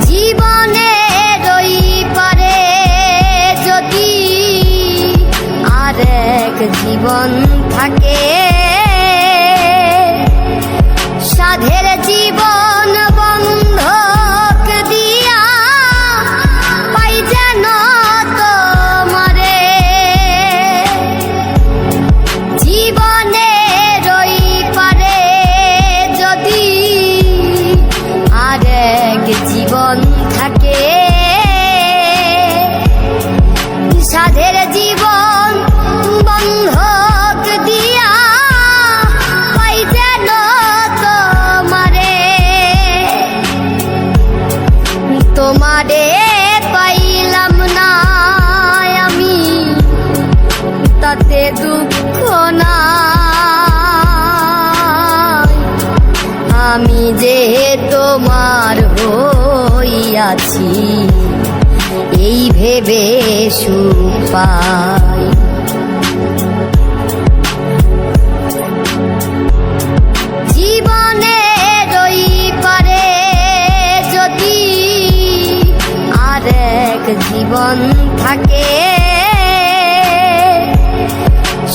জীবনের ওই পারে যদি আরেক জীবন থাকে, সাধের জীবন বন্ধক দিয়া পাই যেন তোমারে। জীবনের ওই পারে যদি আরেক জীবন থাকে, সাধের জীবন বন্ধক দিয়া পাই যেন তোমারে। তোমারে পাইলাম না আমি, তাতে দুঃখ নাই। আমি যে তোমার হইয়াছি এই ভেবে সুখ পাই। জীবনের ওই পারে যদি আরেক জীবন থাকে,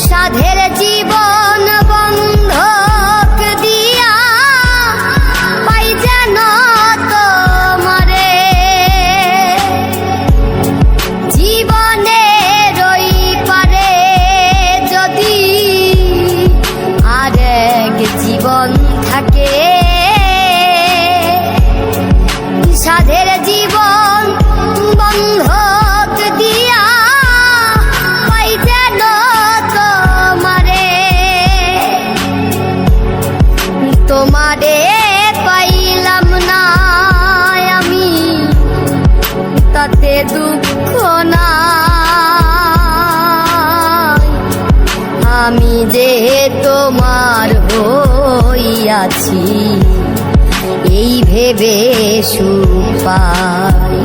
সাধের জীবন বন্ধক দিয়া পাই যেন তোমারে। জীবনের ওই পারে যদি আরেক জীবন থাকে, সাধের জীবন বন্ধক দিয়া পাই যেন তোমারে। তোমারে পাইলাম না আমি, তাতে দুঃখ নাই। আমি যে তোমার হইয়াছি এই ভেবে সুখ পাই।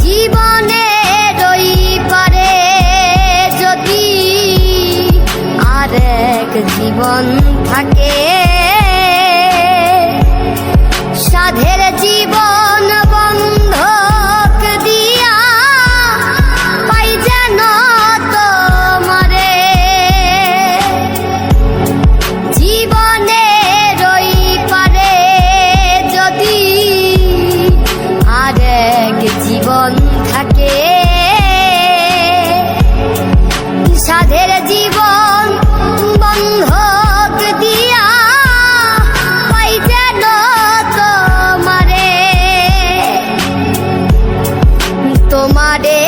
জীবনের ওই পারে যদি আরেক জীবন থাকে, সাধের জীবন বন্ধক দিয়া পাই যেন তোমারে। জীবনের ওই পারে যদি আরেক জীবন থাকে, সাধের জীবন বন্ধক দিয়া পাই যেন তোমারে। তোমারে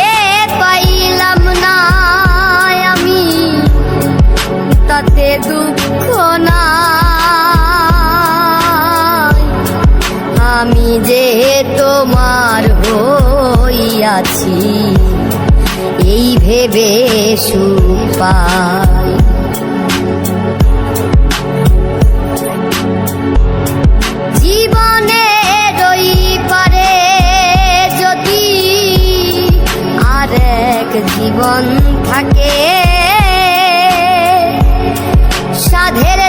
পাইলাম না আমি, তাতে দুঃখ নাই। আমি যে তোমার হইয়াছি এই ভেবে সুখ পাই। জীবনের ওই পারে যদি আরেক জীবন থাকে, সাধের